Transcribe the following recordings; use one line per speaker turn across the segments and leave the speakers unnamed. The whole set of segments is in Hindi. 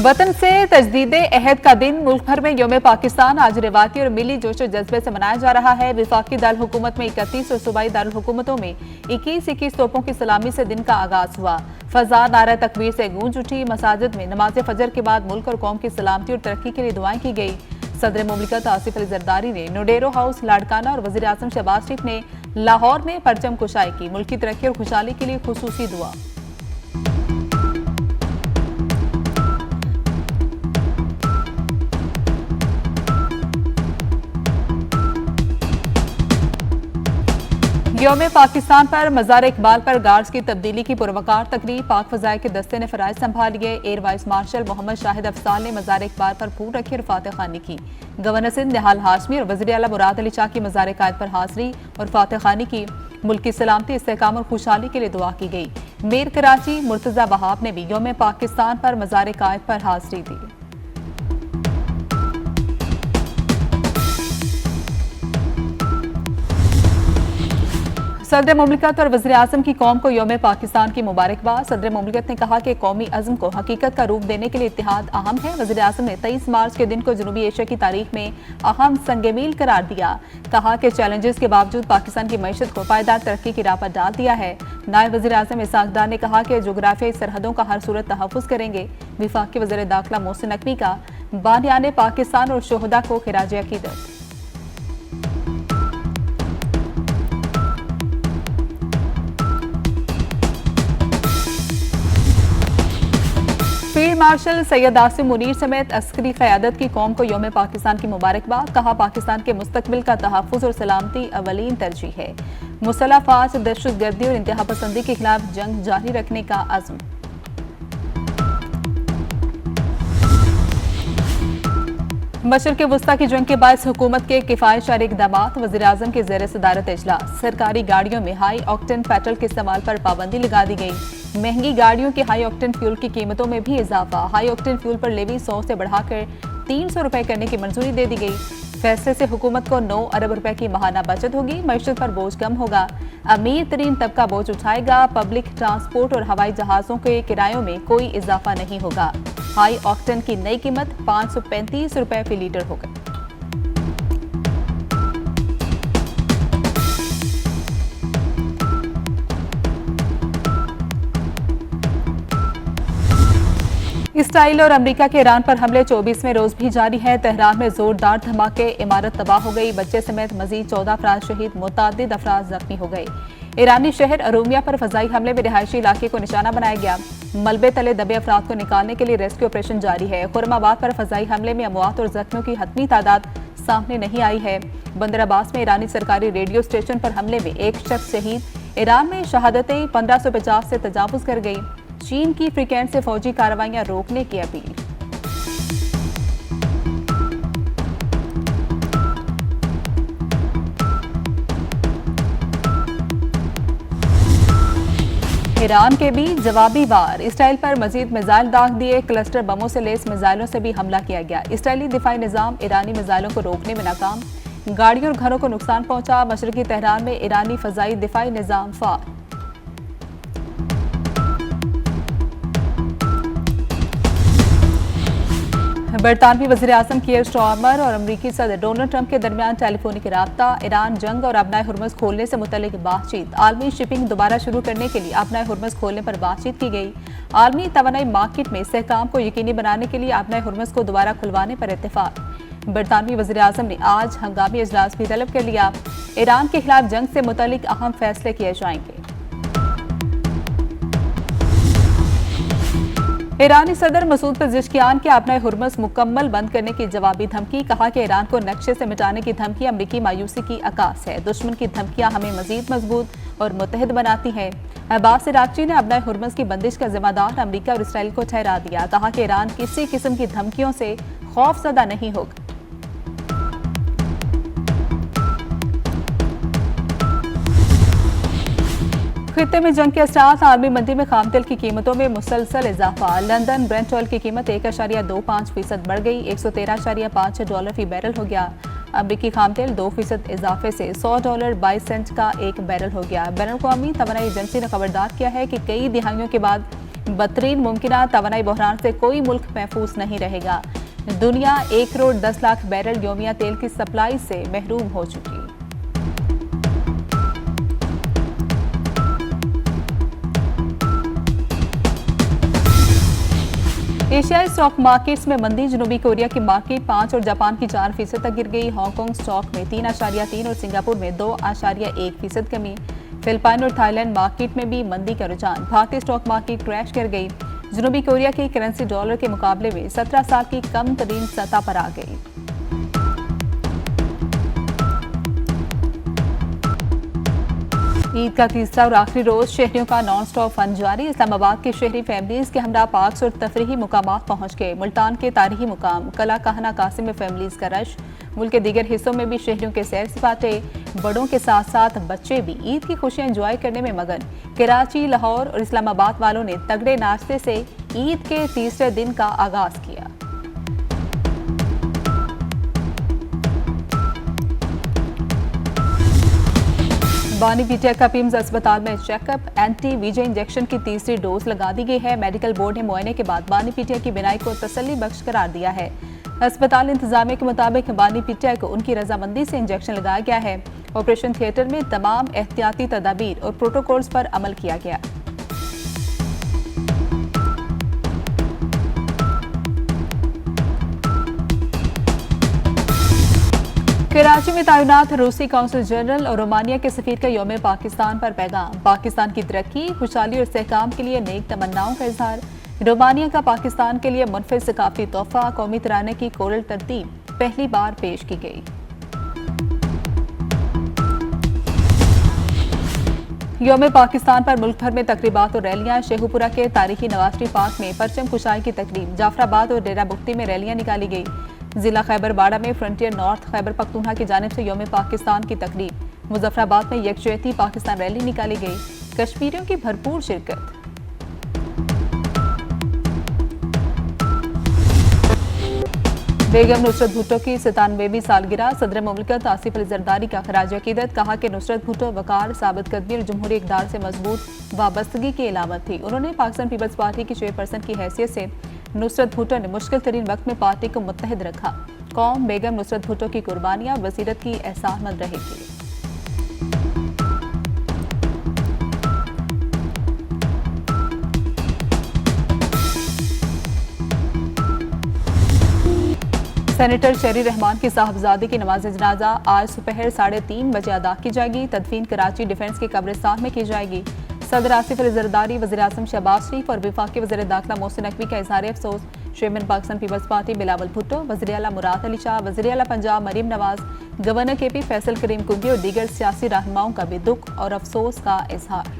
वतन से तजदीद अहद का दिन मुल्क भर में यौम पाकिस्तान आज रिवायती और मिली जोशो जज्बे से मनाया जा रहा है। विफाकी दारुल हुकूमत में 31 और सूबाई दारुल हुकूमतों में 21 तोपों की सलामी से दिन का आगाज हुआ। फजा नारा तकबीर से गूंज उठी। मसाजिद में नमाज फजर के बाद मुल्क और कौम की सलामती और तरक्की के लिए दुआएं की गई। सदर मुमलिकत आसिफ अली जरदारी ने नोडेरो हाउस लाड़काना और वज़ीर आज़म शहबाज शरीफ ने लाहौर में परचम कुशाई की। मुल्क की तरक्की और खुशहाली के लिए खुसूसी दुआ। यौम पाकिस्तान पर मज़ार इकबाल पर गार्ड्स की तब्दीली की पुरवकार तकरीब। पाक फजाए के दस्ते ने फराइज संभाल लिए। Air vice marshal Mohammad Shahid Afzal ने मज़ार इकबाल पर फूल रखी और फातह खानी की। गवर्नर सिंध निहाल हाशमी और वज़ीर आला मुराद अली शाह की मज़ार कायद पर हाजिरी और फातह खानी की। मुल्क की सलामती, इस्तेहकाम और खुशहाली के लिए दुआ की गई। मीर कराची मुर्तज़ा वहाब ने भी यौम पाकिस्तान पर मज़ार कायद पर हाजिरी दी। सदर मुमलिकत और वज़ीर आज़म की कौम को यौम पाकिस्तान की मुबारकबाद। सदर मुमलिकत ने कहा कि कौमी अज़्म को हकीकत का रूप देने के लिए इत्तेहाद अहम है। वज़ीर आज़म ने 23 मार्च के दिन को जनूबी एशिया की तारीख में अहम संग-ए-मील करार दिया। कहा कि चैलेंजेस के बावजूद पाकिस्तान की मईशत को पायदार तरक्की की राह पर डाल दिया है। नायब वज़ीर आज़म इसाक डार ने कहा कि जोग्राफियाई सरहदों का हर सूरत तहफ़्फ़ुज़ करेंगे। वफाकी वज़ीर दाखिला मोहसिन नकवी का बानियाने पाकिस्तान और शोहदा को खिराज अक़ीदत। फील्ड मार्शल सैयद आसिम मुनीर समेत अस्करी क़यादत की कौम को यौम पाकिस्तान की मुबारकबाद। कहा पाकिस्तान के मुस्तकबिल का तहफ़्फ़ुज़ और सलामती अवलीन तरजीह है। मुसल्लह फ़ाश, दहशतगर्दी और इंतहा पसंदी के खिलाफ जंग जारी रखने का अज़्म। मशरिक़ वुस्ता की जंग के बायस हुकूमत के किफ़ायतशारी इक़दामात। वज़ीर आज़म के ज़ेर सदारत इजलास। सरकारी गाड़ियों में हाई ऑक्टेन पेट्रोल के इस्तेमाल पर पाबंदी लगा दी गई। महंगी गाड़ियों के हाई ऑक्टेन फ्यूल की कीमतों में भी इजाफा। हाई ऑक्टेन फ्यूल पर लेवी 100 से बढ़ाकर 300 रुपए करने की मंजूरी दे दी गई। फैसले से हुकूमत को 9 अरब रुपए की माहाना बचत होगी। मईशत पर बोझ कम होगा। अमीर तरीन तबका बोझ उठाएगा। पब्लिक ट्रांसपोर्ट और हवाई जहाज़ों के किरायों में कोई इजाफा नहीं होगा। हाई ऑक्टेन की नई कीमत 535 रुपए फी लीटर होगी। इसराइल और अमेरिका के ईरान पर हमले 24वें रोज भी जारी है। तेहरान में जोरदार धमाके, इमारत तबाह हो गई। बच्चे समेत मजीद 14 अफराद शहीद, मुतअद्दिद अफराद जख्मी हो गए। ईरानी शहर अरूमिया पर फजाई हमले में रिहायशी इलाके को निशाना बनाया गया। मलबे तले दबे अफराद को निकालने के लिए रेस्क्यू ऑपरेशन जारी है। खुरमाबाद पर फजाई हमले में अमवात और जख्मियों की हतमी तादाद सामने नहीं आई है। बंदर अब्बास में ईरानी सरकारी रेडियो स्टेशन पर हमले में एक शख्स शहीद। ईरान में शहादतें 1550 से तजावुज कर गई। चीन की फ्रीकेंट से फौजी कार्रवाइयां रोकने की अपील। ईरान के भी जवाबी वार। इसराइल पर मजीद मिसाइल दाग दिए। क्लस्टर बमों से लेस मिसाइलों से भी हमला किया गया। इसराइली दिफाई निजाम ईरानी मिसाइलों को रोकने में नाकाम। गाड़ियों और घरों को नुकसान पहुंचा। मशरिकी तेहरान में ईरानी फजाई दिफाई निजाम फार। बरतानवी वज़ीर आज़म कीयर स्टारमर और अमरीकी सदर डोनाल्ड ट्रंप के दरमियान टेलीफोनिक राब्ता। ईरान जंग और अपनाए हुर्मुज़ खोलने से मुतल्लिक बातचीत। आलमी शिपिंग दोबारा शुरू करने के लिए अपनाए हुर्मुज़ खोलने पर बातचीत की गई। आलमी तवानाई मार्केट में इस्तेहकाम को यकीनी बनाने के लिए अपनाए हुर्मुज़ को दोबारा खुलवाने पर इत्तेफाक। बरतानवी वज़ीर आज़म ने आज हंगामी इजलास भी तलब कर लिया। ईरान के खिलाफ जंग से मुतल्लिक अहम फैसले किए जाएंगे। ईरानी सदर मसूद पेज़ेश्कियान के अपना हुर्मुज़ मुकम्मल बंद करने की जवाबी धमकी। कहा कि ईरान को नक्शे से मिटाने की धमकी अमरीकी मायूसी की अक्स है। दुश्मन की धमकियां हमें मजीद मजबूत और मुत्तहिद बनाती हैं। अब्बास इराक़ची ने अपना हुर्मुज़ की बंदिश का जिम्मेदार अमरीका और इसराइल को ठहरा दिया। कहा कि ईरान किसी किस्म की धमकियों से खौफजदा नहीं होगा। खित्ते में जंग के असरात। आलमी मंडी में खाम तेल की कीमतों में मुसलसल इजाफा। लंदन ब्रेंट ऑयल की कीमत 1.25% बढ़ गई। $113.5 फी बैरल हो गया। अमरीकी खाम तेल 2% इजाफे से $100.22 का एक बैरल हो गया। बैरल अक़वामी तवानाई एजेंसी ने खबरदार किया है कि कई दिहाइयों के बाद बदतरीन मुमकिन तवानाई बहरान से कोई मुल्क महफूज नहीं रहेगा। दुनिया 1 करोड़ 10 लाख बैरल योमिया तेल की सप्लाई से महरूम हो चुकी। एशियाई स्टॉक मार्केट्स में मंदी। जनूबी कोरिया की मार्केट 5 और जापान की 4% तक गिर गई। हांगकांग स्टॉक में 3.3 और सिंगापुर में 2.1% कमी। फिलिपाइन और थाईलैंड मार्केट में भी मंदी का रुझान। भारतीय स्टॉक मार्केट क्रैश कर गई। जनूबी कोरिया की करेंसी डॉलर के मुकाबले में 17 साल की कम तरीन सतह पर आ गई। ईद का तीसरा और आखिरी रोज शहरियों का नॉन स्टॉप फन जारी। इस्लामाबाद के शहरी फैमिलीज के हमरा पार्क्स और तफरीही मुकामात पहुंच गए। मुल्तान के तारीखी मुकाम कला कहना कासिम में फैमिलीज का रश। मुल्क के दीगर हिस्सों में भी शहरियों के सैर सपाटे। बड़ों के साथ साथ बच्चे भी ईद की खुशियां एंजॉय करने में मगन। कराची, लाहौर और इस्लामाबाद वालों ने तगड़े नाश्ते से ईद के तीसरे दिन का आगाज किया। बानी पीटीआई का पिम्स अस्पताल में चेकअप। एंटी वीजे इंजेक्शन की तीसरी डोज लगा दी गई है। मेडिकल बोर्ड ने मुआयने के बाद बानी पीटीआई की बिनाई को तसल्ली बख्श करार दिया है। अस्पताल इंतजामिया के मुताबिक बानी पीटीआई को उनकी रजामंदी से इंजेक्शन लगाया गया है। ऑपरेशन थिएटर में तमाम एहतियाती तदाबीर और प्रोटोकॉल्स पर अमल किया गया। कराची में तैनात रूसी काउंसिल जनरल और रोमानिया के सफीर का यौम पाकिस्तान पर पैगाम। पाकिस्तान की तरक्की, खुशहाली और इस्तेहकाम के लिए नेक तमन्नाओं का इजहार। रोमानिया का पाकिस्तान के लिए मुनफिज सकाफती तोहफा। कौमी तराने की कोरल तरतीब पहली बार पेश की गई। यौम पाकिस्तान पर मुल्क भर में तकरीबात और रैलियां। शेखुपुरा के तारीखी नवाज शरीफ पार्क में परचम कुशाई की तकरीब। जाफराबाद और डेरा बुख्ती में रैलियां निकाली गई। जिला खैबर बाड़ा में फ्रंटियर नॉर्थ खैबर पख्तूनख्वा की जानिब से यौम पाकिस्तान की तकरीब। मुजफ्फराबाद में यकजहती पाकिस्तान रैली निकाली गई। कश्मीरियों की भरपूर शिरकत। बेगम नुसरत भुट्टो की 97वीं सालगिरह। सदर मुमलिकत आसिफ अली जरदारी का खराज अकीदत। कहा कि नुसरत भुट्टो वकार, साबित कदमी और जमहूरी इक़दार से मजबूत वाबस्तगी की अलामत थी। उन्होंने पाकिस्तान पीपल्स पार्टी की चेयरपर्सन की हैसियत से नुसरत भुट्टो ने मुश्किल तरीन वक्त में पार्टी को मुत्तहिद रखा। कौम बेगम नुसरत भुट्टो की कुर्बानियां बसीरत की एहसानमंद रहेगी। सेनेटर शेरी रहमान की साहबजादी की नमाज जनाजा आज सुपहर 3:30 बजे अदा की जाएगी। तदफीन कराची डिफेंस के कब्रिस्तान में की जाएगी। सदर आसिफ अली जरदारी, वज़ीर आज़म शहबाज शरीफ और वफाकी वज़ीर दाखिला मोहसिन नकवी का इज़हार अफसोस। चेयरमैन पाकिस्तान पीपल्स पार्टी बिलावल भुट्टो, वज़ीर आला मुराद अली शाह, वज़ीर आला पंजाब मरीम नवाज, गवर्नर केपी फैसल करीम कुंगी और दीगर सियासी रहनुमाओं का भी दुख और अफसोस का इज़हार।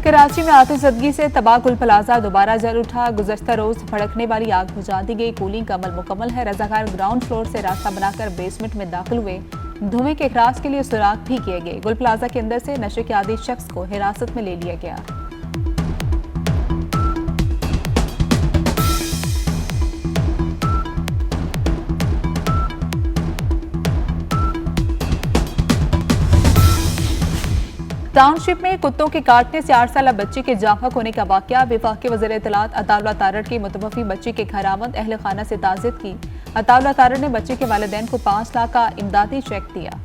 कराची में आतिशज़दगी से तबाह गुल प्लाजा दोबारा जल उठा। गुज़श्ता रोज भड़कने वाली आग बुझा दी गई। कूलिंग का अमल मुकम्मल है। रजाकार ग्राउंड फ्लोर से रास्ता बनाकर बेसमेंट में दाखिल हुए। धुएं के इखराज के लिए सुराख भी किए गए। गुल प्लाजा के अंदर से नशे के आदी शख्स को हिरासत में ले लिया गया। टाउनशिप में कुत्तों के काटने से 8 साला बच्ची के जाफक होने का वाकया। विफाकी वज़ीर इत्तलात अताउल्लाह तारड़ की मुतवफ़ी बच्ची के घरामंद अहल खाना से ताज़ियत की। अताउल्लाह तारड़ ने बच्चे के वालिदैन को 5 लाख का इमदादी चेक दिया।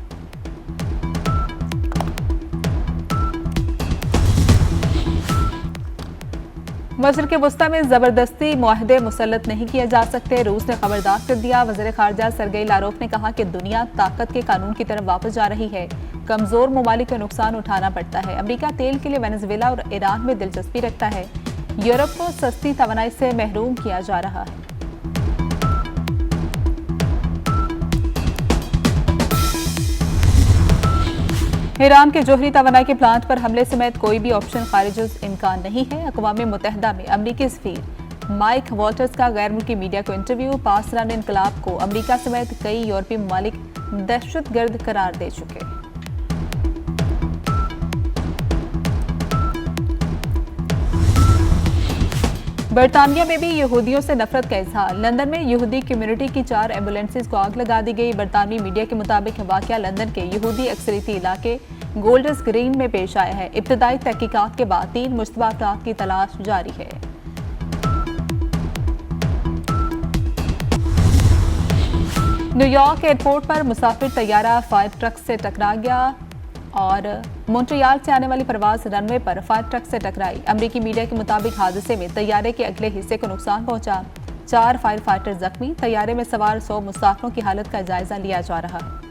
मशरिक़ वस्ता में जबरदस्ती मुआहदे मुसल्लत नहीं किए जा सकते। रूस ने खबरदार कर दिया। वज़ीर ख़ारजा सरगेई लारोव ने कहा कि दुनिया ताकत के कानून की तरफ वापस जा रही है। कमजोर ममालिक का नुकसान उठाना पड़ता है। अमेरिका तेल के लिए वेनेजुएला और ईरान में दिलचस्पी रखता है। यूरोप को सस्ती तवानाई से महरूम किया जा रहा है। ईरान के जोहरी तवानाई के प्लांट पर हमले समेत कोई भी ऑप्शन खारिज इम्कान नहीं है। अक़वाम मुत्तहिदा में अमरीकी सफ़ीर माइक वॉटर्स का गैर मुल्की मीडिया को इंटरव्यू। पासरान इनकलाब को अमरीका समेत कई यूरोपीय ममालिक दहशतगर्द करार दे चुके। बरतानिया में भी यहूदियों से नफरत का इजहार। लंदन में यहूदी कम्युनिटी की 4 एम्बुलेंसेज को आग लगा दी गई। बरतानवी मीडिया के मुताबिक वाकया लंदन के यहूदी अक्सरियती इलाके गोल्डर्स ग्रीन में पेश आया है। इब्तदाई तहकीकात के बाद 3 मुश्तबा अफराद की तलाश जारी है। न्यूयॉर्क एयरपोर्ट पर मुसाफिर तैयारा फायर ट्रक से टकरा गया और मॉन्ट्रियल से आने वाली परवाज रनवे पर फायर ट्रक से टकराई। अमरीकी मीडिया के मुताबिक हादसे में तैयारे के अगले हिस्से को नुकसान पहुंचा। 4 फायर फाइटर जख्मी। तैयारे में सवार 100 मुसाफिरों की हालत का जायजा लिया जा रहा है।